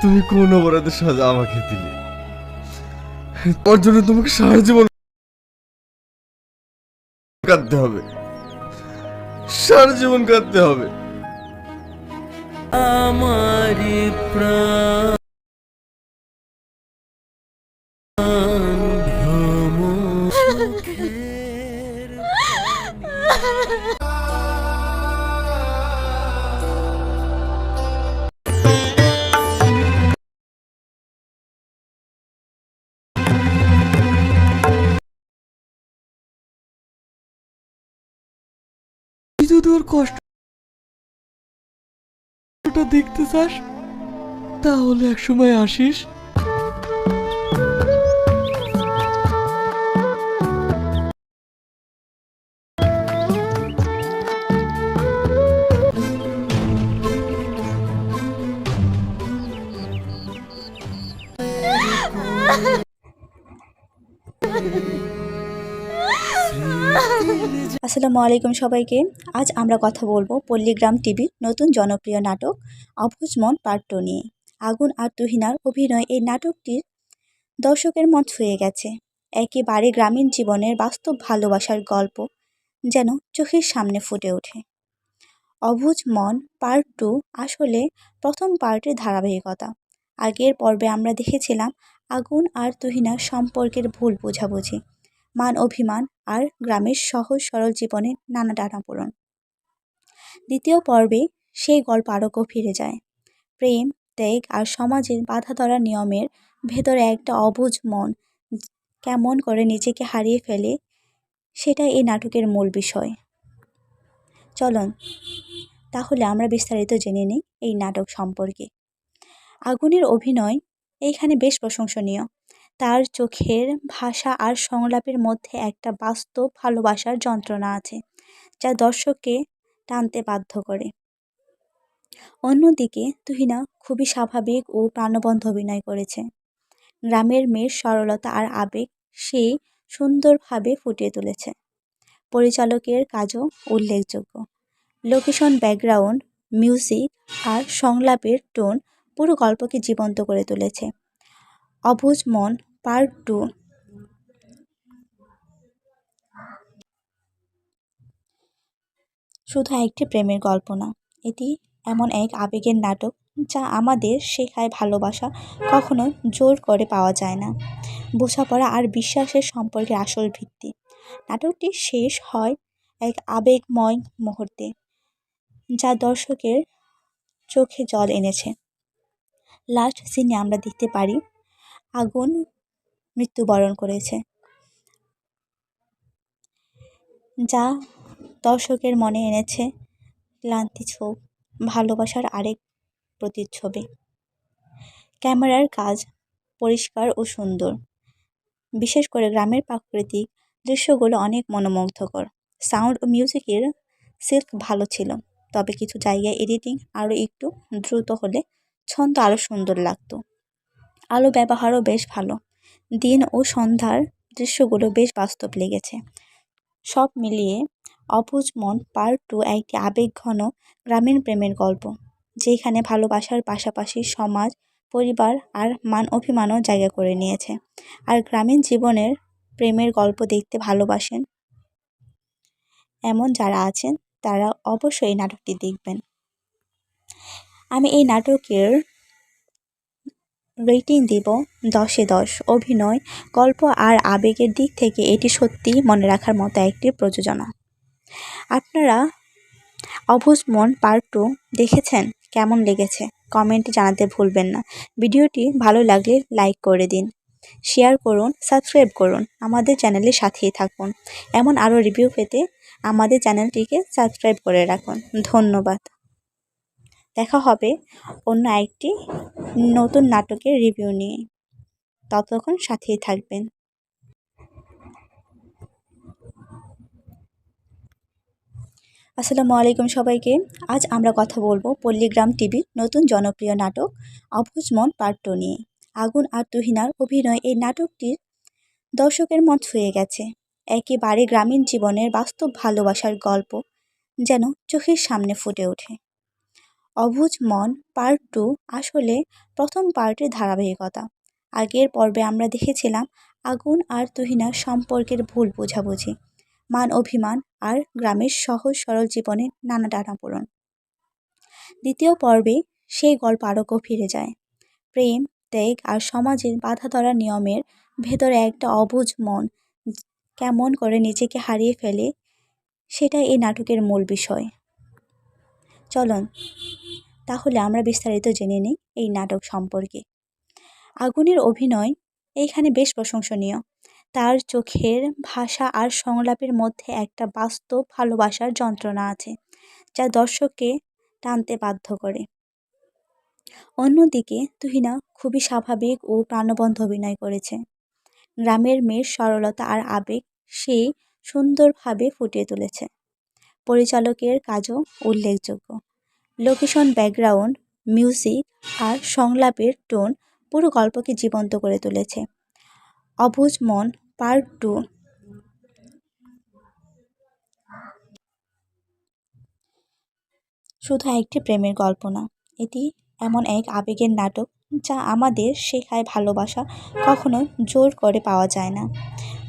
তুমি কোন অপরাধের সাজা আমাকে দিলে? তোমার জন্য তোমাকে সারা জীবন কাঁদতে হবে, সারা জীবন কাঁদতে হবে। আমারি প্রাণ ভ্রমর তুই যদি ওর কষ্টটা দেখতে চাস তাহলে একসময় আসিস। আসসালামু আলাইকুম সবাইকে। আজ আমরা কথা বলবো পল্লীগ্রাম টিভির নতুন জনপ্রিয় নাটক অবুঝ মন পার্ট 2 নিয়ে। আগুন আর তুহিনার অভিনয় এই নাটকটির দর্শকের মন ছুঁয়ে গেছে। একেবারে গ্রামীণ জীবনের বাস্তব ভালোবাসার গল্প যেন চোখের সামনে ফুটে ওঠে। অবুঝ মন পার্ট 2 আসলে প্রথম পার্টের ধারাবাহিকতা। আগের পর্বে আমরা দেখেছিলাম আগুন আর তুহিনার সম্পর্কের ভুল বোঝাবুঝি, মান অভিমান আর গ্রামের সহজ সরল জীবনে নানা টানাপোড়েন। দ্বিতীয় পর্বে সেই গল্প আরও গভীরে যায়। প্রেম, ত্যাগ আর সমাজের বাধা ধরা নিয়মের ভেতরে একটা অবুঝ মন কেমন করে নিজেকে হারিয়ে ফেলে, সেটা এই নাটকের মূল বিষয়। চলুন তাহলে আমরা বিস্তারিত জেনে নিই এই নাটক সম্পর্কে। আগুনের অভিনয় এইখানে বেশ প্রশংসনীয়। তার চোখের ভাষা আর সংলাপের মধ্যে একটা বাস্তব ভালোবাসার যন্ত্রণা আছে, যা দর্শককে টানতে বাধ্য করে। অন্যদিকে তুহিনা খুবই স্বাভাবিক ও প্রাণবন্ত অভিনয় করেছে। গ্রামের মেয়ের সরলতা আর আবেগ সে সুন্দরভাবে ফুটিয়ে তুলেছে। পরিচালকের কাজও উল্লেখযোগ্য। লোকেশন, ব্যাকগ্রাউন্ড, মিউজিক আর সংলাপের টোন পুরো গল্পকে জীবন্ত করে তুলেছে। অবুঝ মন পার্ট 2 শুধু একটি প্রেমের গল্প না, এটি এমন এক আবেগের নাটক যা আমাদের শেখায় ভালোবাসা কখনো জোর করে পাওয়া যায় না, বোঝাপড়া আর বিশ্বাসের সম্পর্কের আসল ভিত্তি। নাটকটি শেষ হয় এক আবেগময় মুহূর্তে, যা দর্শকের চোখে জল এনেছে। লাস্ট সিনে আমরা দেখতে পারি আগুন মৃত্যুবরণ করেছে, যা দর্শকের মনে এনেছে ক্লান্তি ছোপ, ভালোবাসার আরেক প্রতিচ্ছবি। ক্যামেরার কাজ পরিষ্কার ও সুন্দর, বিশেষ করে গ্রামের প্রাকৃতিক দৃশ্যগুলো অনেক মনোমুগ্ধকর। সাউন্ড ও মিউজিকের সিল্ক ভালো ছিল, তবে কিছু জায়গায় এডিটিং আরও একটু দ্রুত হলে ছন্দ আরও সুন্দর লাগতো। আলো ব্যবহারও বেশ ভালো, দিন ও সন্ধ্যার দৃশ্যগুলো বেশ বাস্তব লেগেছে। সব মিলিয়ে অবুঝ মন পার্ট 2 একটি আবেগঘন গ্রামীণ প্রেমের গল্প, যেখানে ভালোবাসার পাশাপাশি সমাজ, পরিবার আর মান অভিমানও জায়গা করে নিয়েছে। আর গ্রামীণ জীবনের প্রেমের গল্প দেখতে ভালোবাসেন এমন যারা আছেন, তারা অবশ্যই এই নাটকটি দেখবেন। আমি এই নাটকের রেটিং দিব 10-এ 10। অভিনয়, গল্প আর আবেগের দিক থেকে এটি সত্যিই মনে রাখার মতো একটি প্রযোজনা। আপনারা অবুঝ মন পার্ট 2 দেখেছেন? কেমন লেগেছে কমেন্টে জানাতে ভুলবেন না। ভিডিওটি ভালো লাগলে লাইক করে দিন, শেয়ার করুন, সাবস্ক্রাইব করুন, আমাদের চ্যানেলের সাথেই থাকুন। এমন আরও রিভিউ পেতে আমাদের চ্যানেলটিকে সাবস্ক্রাইব করে রাখুন। ধন্যবাদ। দেখা হবে অন্য একটি নতুন নাটকের রিভিউ নিয়ে। ততক্ষণ সাথেই থাকবেন। আসসালামু আলাইকুম সবাইকে। আজ আমরা কথা বলবো পল্লীগ্রাম টিভির নতুন জনপ্রিয় নাটক অবুঝ মন পার্ট 2 নিয়ে। আগুন আর তুহিনার অভিনয় এই নাটকটির দর্শকের মন ছুঁয়ে গেছে। একেবারে গ্রামীণ জীবনের বাস্তব ভালোবাসার গল্প যেন চোখের সামনে ফুটে ওঠে। অবুঝ মন পার্ট 2 আসলে প্রথম পার্টের ধারাবাহিকতা। আগের পর্বে আমরা দেখেছিলাম আগুন আর তুহিনার সম্পর্কের ভুল বোঝাবুঝি, মান অভিমান আর গ্রামের সহজ সরল জীবনে নানা টানাপোড়েন। দ্বিতীয় পর্বে সেই গল্প আরও গভীরে যায়। প্রেম, ত্যাগ আর সমাজের বাধা ধরা নিয়মের ভেতরে একটা অবুঝ মন কেমন করে নিজেকে হারিয়ে ফেলে, সেটাই এই নাটকের মূল বিষয়। চলুন তাহলে আমরা বিস্তারিত জেনে নিই এই নাটক সম্পর্কে। আগুনের অভিনয় এইখানে বেশ প্রশংসনীয়। তার চোখের ভাষা আর সংলাপের মধ্যে একটা বাস্তব ভালোবাসার যন্ত্রণা আছে, যা দর্শককে টানতে বাধ্য করে। অন্যদিকে তুহিনা খুবই স্বাভাবিক ও প্রাণবন্ত অভিনয় করেছে। গ্রামের মেয়ের সরলতা আর আবেগ সে সুন্দরভাবে ফুটিয়ে তুলেছে। পরিচালকের কাজও উল্লেখযোগ্য। লোকেশন, ব্যাকগ্রাউন্ড, মিউজিক আর সংলাপের টোন পুরো গল্পকে জীবন্ত করে তুলেছে। অবুঝ মন পার্ট 2 শুধু একটি প্রেমের গল্প না, এটি এমন এক আবেগের নাটক যা আমাদের শেখায় ভালোবাসা কখনো জোর করে পাওয়া যায় না,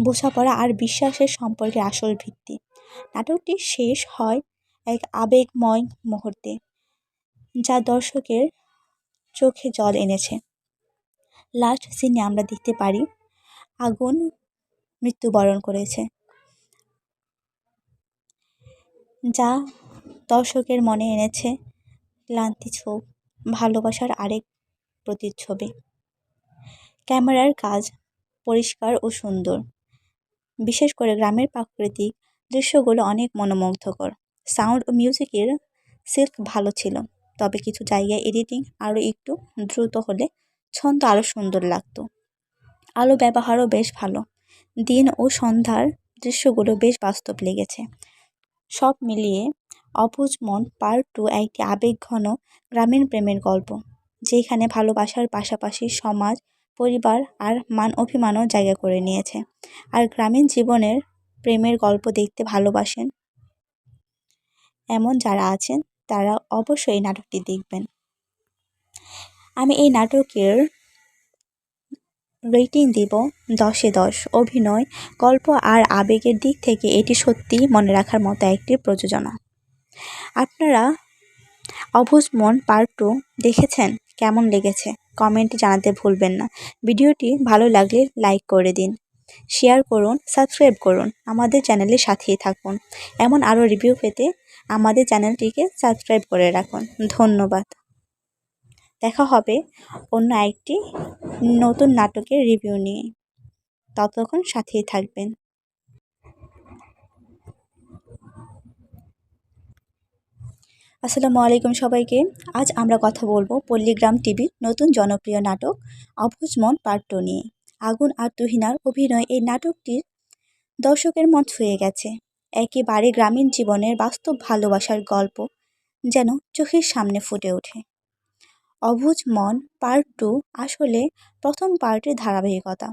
বোঝাপড়া আর বিশ্বাসের সম্পর্কের আসল ভিত্তি। নাটকটি শেষ হয় এক আবেগময় মুহূর্তে, যা দর্শকের চোখে জল এনেছে। লাস্ট সিনে আমরা দেখতে পারি আগুন মৃত্যুবরণ করেছে, যা দর্শকের মনে এনেছে ক্লান্তি ছোপ, ভালোবাসার আরেক প্রতিচ্ছবি। ক্যামেরার কাজ পরিষ্কার ও সুন্দর, বিশেষ করে গ্রামের প্রাকৃতিক দৃশ্যগুলো অনেক মনোমুগ্ধকর। সাউন্ড ও মিউজিকের সিল্ক ভালো ছিল, তবে কিছু জায়গায় এডিটিং আরও একটু দ্রুত হলে ছন্দ আরও সুন্দর লাগতো। আলো ব্যবহারও বেশ ভালো, দিন ও সন্ধ্যার দৃশ্যগুলো বেশ বাস্তব লেগেছে। সব মিলিয়ে অবুঝ মন পার্ট 2 একটি আবেগঘন গ্রামীণ প্রেমের গল্প, যেখানে ভালোবাসার পাশাপাশি সমাজ, পরিবার আর মান অভিমানও জায়গা করে নিয়েছে। আর গ্রামীণ জীবনের প্রেমের গল্প দেখতে ভালোবাসেন এমন যারা আছেন, তারা অবশ্যই এই নাটকটি দেখবেন। আমি এই নাটকের রেটিং দিব 10-এ 10। অভিনয়, গল্প আর আবেগের দিক থেকে এটি সত্যিই মনে রাখার মতো একটি প্রযোজনা। আপনারা অবুঝ মন পার্ট 2 দেখেছেন? কেমন লেগেছে কমেন্টে জানাতে ভুলবেন না। ভিডিওটি ভালো লাগলে লাইক করে দিন, শেয়ার করুন, সাবস্ক্রাইব করুন, আমাদের চ্যানেলের সাথেই থাকুন। এমন আরও রিভিউ পেতে আমাদের চ্যানেলটিকে সাবস্ক্রাইব করে রাখুন। ধন্যবাদ। দেখা হবে অন্য একটি নতুন নাটকের রিভিউ নিয়ে। ততক্ষণ সাথেই থাকবেন। আসসালামু আলাইকুম সবাইকে। আজ আমরা কথা বলবো পল্লীগ্রাম টিভির নতুন জনপ্রিয় নাটক অবুঝ মন পার্ট 2 নিয়ে। আগুন আর তুহিনার অভিনয় এই নাটকটির দর্শকের মন ছুঁয়ে গেছে। একেবারে গ্রামীণ জীবনের বাস্তব ভালোবাসার গল্প যেন চোখের সামনে ফুটে ওঠে। অবুঝ মন পার্ট 2 আসলে প্রথম পার্টের ধারাবাহিকতা।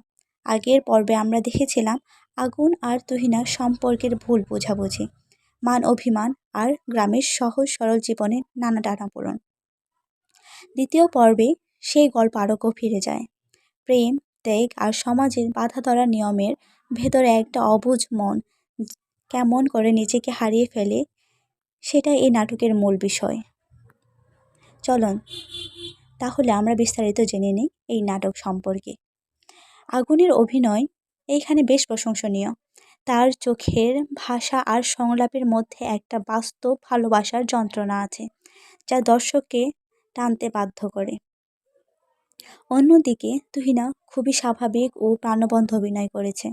আগের পর্বে আমরা দেখেছিলাম আগুন আর তুহিনার সম্পর্কের ভুল বোঝাবুঝি, মান অভিমান আর গ্রামের সহজ সরল জীবনে নানা টানাপোড়েন। দ্বিতীয় পর্বে সেই গল্প আরও গভীরে যায়। প্রেম, ত্যাগ আর সমাজের বাধা ধরা নিয়মের ভেতরে একটা অবুঝ মন কেমন করে নিজেকে হারিয়ে ফেলে, সেটাই এই নাটকের মূল বিষয়। চলুন তাহলে আমরা বিস্তারিত জেনে নিই এই নাটক সম্পর্কে। আগুনের অভিনয় এইখানে বেশ প্রশংসনীয়। তার চোখের ভাষা আর সংলাপের মধ্যে একটা বাস্তব ভালোবাসার যন্ত্রণা আছে, যা দর্শককে টানতে বাধ্য করে। অন্যদিকে তুহিনা খুবই স্বাভাবিক ও প্রাণবন্ত অভিনয় করেছে।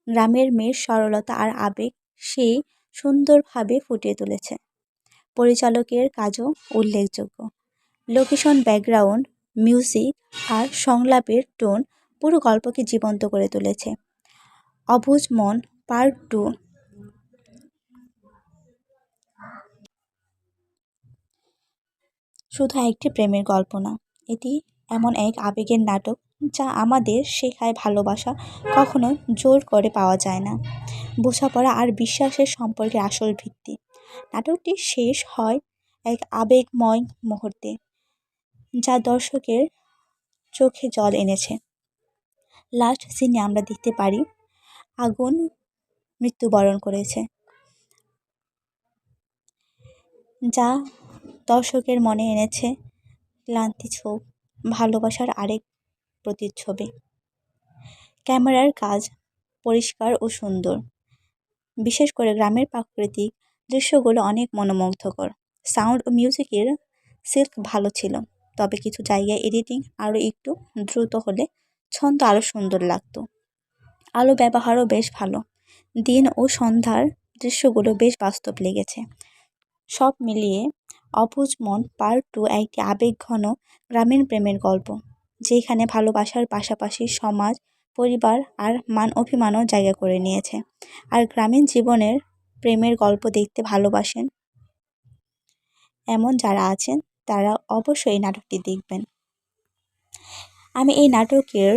গ্রামের মেয়ের সরলতা আর আবেগ সে সুন্দরভাবে ফুটিয়ে তুলেছে। পরিচালকের কাজও উল্লেখযোগ্য। লোকেশন, ব্যাকগ্রাউন্ড, মিউজিক আর সংলাপের টোন পুরো গল্পকে জীবন্ত করে তুলেছে। অবুঝ মন পার্ট 2 শুধু একটি প্রেমের গল্প না, এটি এমন এক আবেগের নাটক যা আমাদের শেখায় ভালোবাসা কখনো জোর করে পাওয়া যায় না, বোঝাপড়া আর বিশ্বাসের সম্পর্কের আসল ভিত্তি। নাটকটি শেষ হয় এক আবেগময় মুহূর্তে, যা দর্শকের চোখে জল এনেছে। লাস্ট সিনে আমরা দেখতে পারি আগুন মৃত্যুবরণ করেছে, যা দর্শকের মনে এনেছে ক্লান্তি ছোপ, ভালোবাসার আরেক প্রতিচ্ছবি। ক্যামেরার কাজ পরিষ্কার ও সুন্দর, বিশেষ করে গ্রামের প্রাকৃতিক দৃশ্যগুলো অনেক মনোমুগ্ধকর। সাউন্ড ও মিউজিকের সিল্ক ভালো ছিল, তবে কিছু জায়গায় এডিটিং আরও একটু দ্রুত হলে ছন্দ আরও সুন্দর লাগতো। আলো ব্যবহারও বেশ ভালো, দিন ও সন্ধ্যার দৃশ্যগুলো বেশ বাস্তব লেগেছে। সব মিলিয়ে অবুঝ মন পার্ট 2 একটি আবেগঘন গ্রামীণ প্রেমের গল্প, যেখানে ভালোবাসার পাশাপাশি সমাজ, পরিবার আর মান অভিমানও জায়গা করে নিয়েছে। আর গ্রামীণ জীবনের প্রেমের গল্প দেখতে ভালোবাসেন এমন যারা আছেন, তারা অবশ্যই এই নাটকটি দেখবেন। আমি এই নাটকের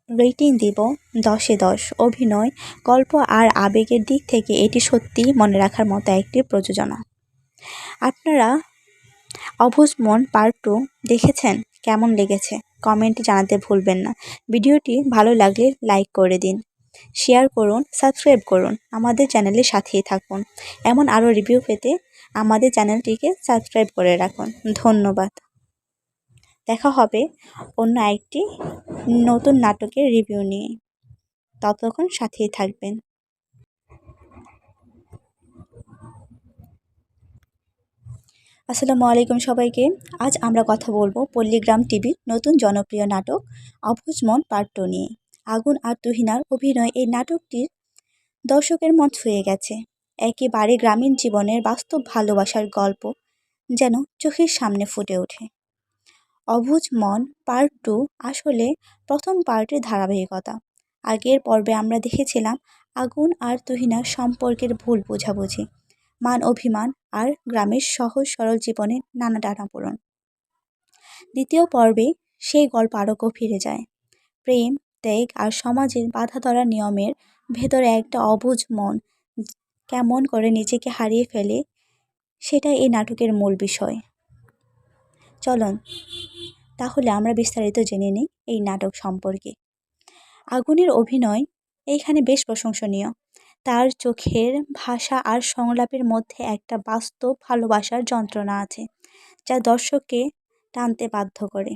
রেটিং দিব 10-এ 10। অভিনয়, গল্প আর আবেগের দিক থেকে এটি সত্যিই মনে রাখার মতো একটি প্রযোজনা। আপনারা অবুঝ মন পার্ট 2 দেখেছেন? কেমন লেগেছে কমেন্টে জানাতে ভুলবেন না। ভিডিওটি ভালো লাগলে লাইক করে দিন, শেয়ার করুন, সাবস্ক্রাইব করুন, আমাদের চ্যানেলের সাথেই থাকুন। এমন আরও রিভিউ পেতে আমাদের চ্যানেলটিকে সাবস্ক্রাইব করে রাখুন। ধন্যবাদ। দেখা হবে অন্য একটি নতুন নাটকের রিভিউ নিয়ে। ততক্ষণ সাথেই থাকবেন। আসসালামু আলাইকুম সবাইকে। আজ আমরা কথা বলবো পল্লীগ্রাম টিভির নতুন জনপ্রিয় নাটক অবুঝ মন পার্ট 2 নিয়ে। আগুন আর তুহিনার অভিনয় এই নাটকটির দর্শকের মন ছুঁয়ে গেছে। একেবারে গ্রামীণ জীবনের বাস্তব ভালোবাসার গল্প যেন চোখের সামনে ফুটে ওঠে। অবুঝ মন পার্ট 2 আসলে প্রথম পার্টের ধারাবাহিকতা। আগের পর্বে আমরা দেখেছিলাম আগুন আর তুহিনার সম্পর্কের ভুল বোঝাবুঝি, মান অভিমান আর গ্রামের সহজ সরল জীবনে নানা টানাপোড়েন। দ্বিতীয় পর্বে সেই গল্প আরও গভীরে যায়। প্রেম, ত্যাগ আর সমাজের বাধা ধরা নিয়মের ভেতরে একটা অবুঝ মন কেমন করে নিজেকে হারিয়ে ফেলে, সেটা এই নাটকের মূল বিষয়। চলুন তাহলে আমরা বিস্তারিত জেনে নিই এই নাটক সম্পর্কে। আগুনের অভিনয় এইখানে বেশ প্রশংসনীয়। তার চোখের ভাষা আর সংলাপের মধ্যে একটা বাস্তব ভালোবাসার যন্ত্রণা আছে, যা দর্শককে টানতে বাধ্য করে।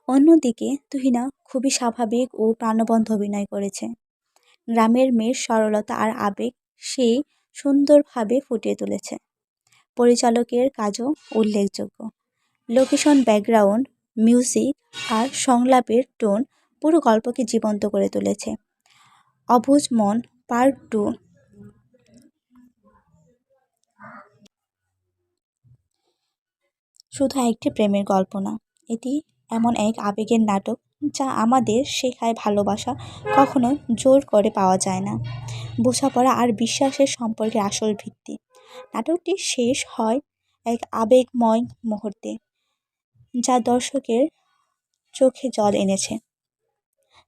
অন্যদিকে তুহিনা খুবই স্বাভাবিক ও প্রাণবন্ত অভিনয় করেছে। গ্রামের মেয়ের সরলতা আর আবেগ সে সুন্দরভাবে ফুটিয়ে তুলেছে। পরিচালকের কাজও উল্লেখযোগ্য। লোকেশন, ব্যাকগ্রাউন্ড, মিউজিক আর সংলাপের টোন পুরো গল্পকে জীবন্ত করে তুলেছে। অবুঝ মন পার্ট 2 শুধু একটি প্রেমের গল্প না, এটি এমন এক আবেগের নাটক যা আমাদের শেখায় ভালোবাসা কখনো জোর করে পাওয়া যায় না, বোঝাপড়া আর বিশ্বাসের সম্পর্কের আসল ভিত্তি। নাটকটি শেষ হয় এক আবেগময় মুহূর্তে, যা দর্শকের চোখে জল এনেছে।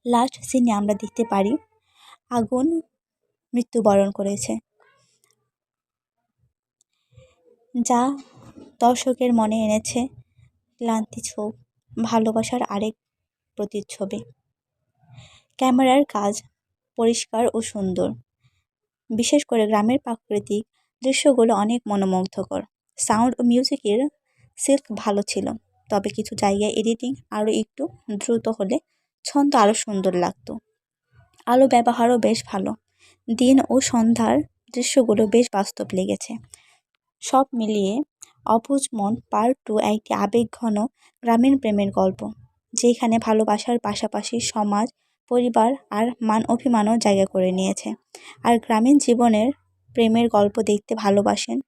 লাস্ট সিনে আমরা দেখতে পারি আগুন মৃত্যুবরণ করেছে, যা দর্শকের মনে এনেছে ক্লান্তি ছোপ, ভালোবাসার আরেক প্রতিচ্ছবি। ক্যামেরার কাজ পরিষ্কার ও সুন্দর, বিশেষ করে গ্রামের প্রাকৃতিক দৃশ্যগুলো অনেক মনোমুগ্ধকর। সাউন্ড ও মিউজিকের সিল্ক ভালো ছিল, তবে কিছু জায়গায় এডিটিং আরও একটু দ্রুত হলে ছন্দ আরও সুন্দর লাগতো। আলো ব্যবহারও বেশ ভালো, দিন ও সন্ধ্যার দৃশ্যগুলো বেশ বাস্তব লেগেছে। সব মিলিয়ে অবুঝ মন পার্ট 2 একটি আবেগঘন গ্রামীণ প্রেমের গল্প, যেখানে ভালোবাসার পাশাপাশি সমাজ, পরিবার আর মান অভিমানও জায়গা করে নিয়েছে। আর গ্রামীণ জীবনের প্রেমের গল্প দেখতে ভালোবাসেন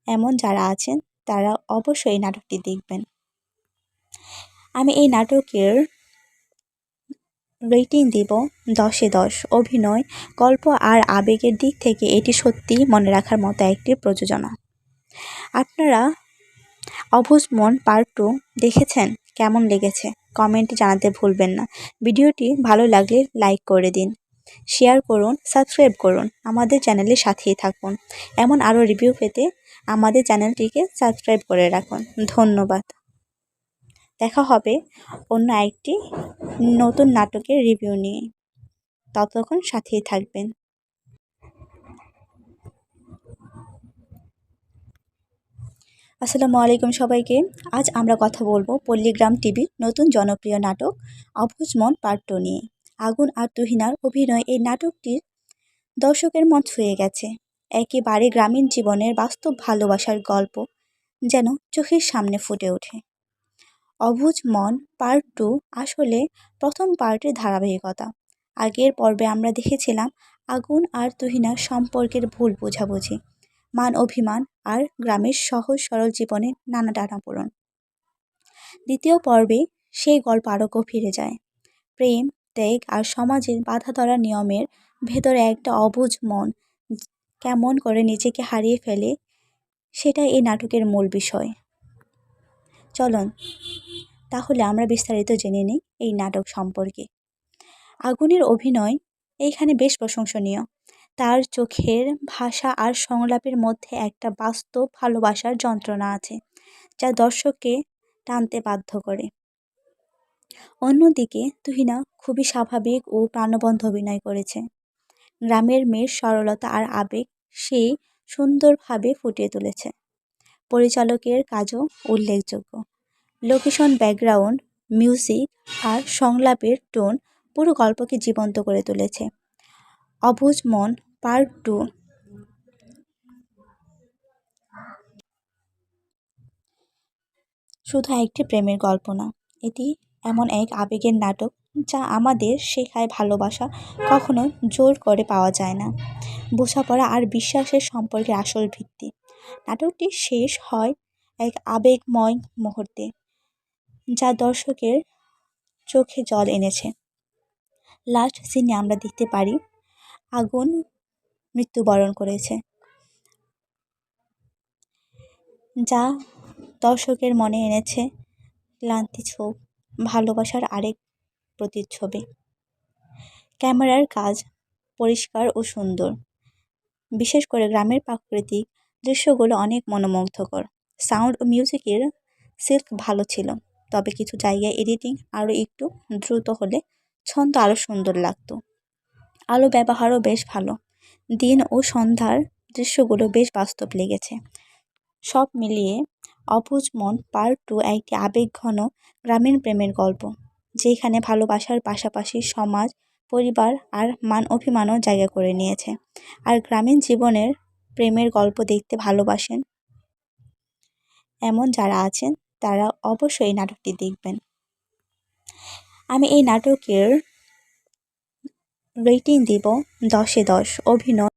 এমন যারা আছেন, তারা অবশ্যই এই নাটকটি দেখবেন। আমি এই নাটকের রেটিং দিব 10-এ 10। অভিনয়, গল্প আর আবেগের দিক থেকে এটি সত্যিই মনে রাখার মতো একটি প্রযোজনা। আপনারা অবুঝ মন পার্ট 2 দেখেছেন? কেমন লেগেছে কমেন্টে জানাতে ভুলবেন না। ভিডিওটি ভালো লাগলে লাইক করে দিন, শেয়ার করুন, সাবস্ক্রাইব করুন, আমাদের চ্যানেলের সাথেই থাকুন। এমন আরও রিভিউ পেতে আমাদের চ্যানেলটিকে সাবস্ক্রাইব করে রাখুন। ধন্যবাদ। দেখা হবে অন্য একটি নতুন নাটকের রিভিউ নিয়ে। ততক্ষণ সাথেই থাকবেন। আসসালামু আলাইকুম সবাইকে। আজ আমরা কথা বলবো পল্লীগ্রাম টিভির নতুন জনপ্রিয় নাটক অবুঝ মন পার্ট 2 নিয়ে। আগুন আর তুহিনার অভিনয় এই নাটকটির দর্শকের মন ছুঁয়ে গেছে। একেবারে গ্রামীণ জীবনের বাস্তব ভালোবাসার গল্প যেন চোখের সামনে ফুটে ওঠে। অবুঝ মন পার্ট 2 আসলে প্রথম পার্টের ধারাবাহিকতা। আগের পর্বে আমরা দেখেছিলাম আগুন আর তুহিনার সম্পর্কের ভুল বোঝাবুঝি, মান অভিমান আর গ্রামের সহজ সরল জীবনে নানা টানাপোড়েন। দ্বিতীয় পর্বে সেই গল্প আরও গভীরে যায়। প্রেম, ত্যাগ আর সমাজের বাধা ধরা নিয়মের ভেতরে একটা অবুঝ মন কেমন করে নিজেকে হারিয়ে ফেলে, সেটাই এই নাটকের মূল বিষয়। চলুন তাহলে আমরা বিস্তারিত জেনে নিই এই নাটক সম্পর্কে। আগুনের অভিনয় এইখানে বেশ প্রশংসনীয়। তার চোখের ভাষা আর সংলাপের মধ্যে একটা বাস্তব ভালোবাসার যন্ত্রণা আছে, যা দর্শককে টানতে বাধ্য করে। অন্যদিকে তুহিনা খুবই স্বাভাবিক ও প্রাণবন্ত অভিনয় করেছে। গ্রামের মেয়ের সরলতা আর আবেগ সে সুন্দরভাবে ফুটিয়ে তুলেছে। পরিচালকের কাজও উল্লেখযোগ্য। লোকেশন, ব্যাকগ্রাউন্ড, মিউজিক আর সংলাপের টোন পুরো গল্পকে জীবন্ত করে তুলেছে। অবুঝ মন পার্ট 2 শুধু একটি প্রেমের গল্প না, এটি এমন এক আবেগের নাটক যা আমাদের শেখায় ভালোবাসা কখনো জোর করে পাওয়া যায় না, বোঝাপড়া আর বিশ্বাসের সম্পর্কের আসল ভিত্তি। নাটকটি শেষ হয় এক আবেগময় মুহূর্তে, যা দর্শকের চোখে জল এনেছে। লাস্ট সিনে আমরা দেখতে পারি আগুন মৃত্যুবরণ করেছে, যা দর্শকের মনে এনেছে ক্লান্তি ছোপ, ভালোবাসার আরেক প্রতিচ্ছবি। ক্যামেরার কাজ পরিষ্কার ও সুন্দর, বিশেষ করে গ্রামের প্রাকৃতিক দৃশ্যগুলো অনেক মনোমুগ্ধকর। সাউন্ড ও মিউজিকের সিল্ক ভালো ছিল, তবে কিছু জায়গায় এডিটিং আরও একটু দ্রুত হলে ছন্দ আরও সুন্দর লাগতো। আলো ব্যবহারও বেশ ভালো, দিন ও সন্ধ্যার দৃশ্যগুলো বেশ বাস্তব লেগেছে। সব মিলিয়ে অবুঝ মন পার্ট 2 একটি আবেগঘন গ্রামীণ প্রেমের গল্প, যেখানে ভালোবাসার পাশাপাশি সমাজ, পরিবার আর মান অভিমানও জায়গা করে নিয়েছে। আর গ্রামীণ জীবনের প্রেমের গল্প দেখতে ভালোবাসেন এমন যারা আছেন, তারা অবশ্যই এই নাটকটি দেখবেন। আমি এই নাটকের রেটিং দিব 10-এ 10। অভিনয়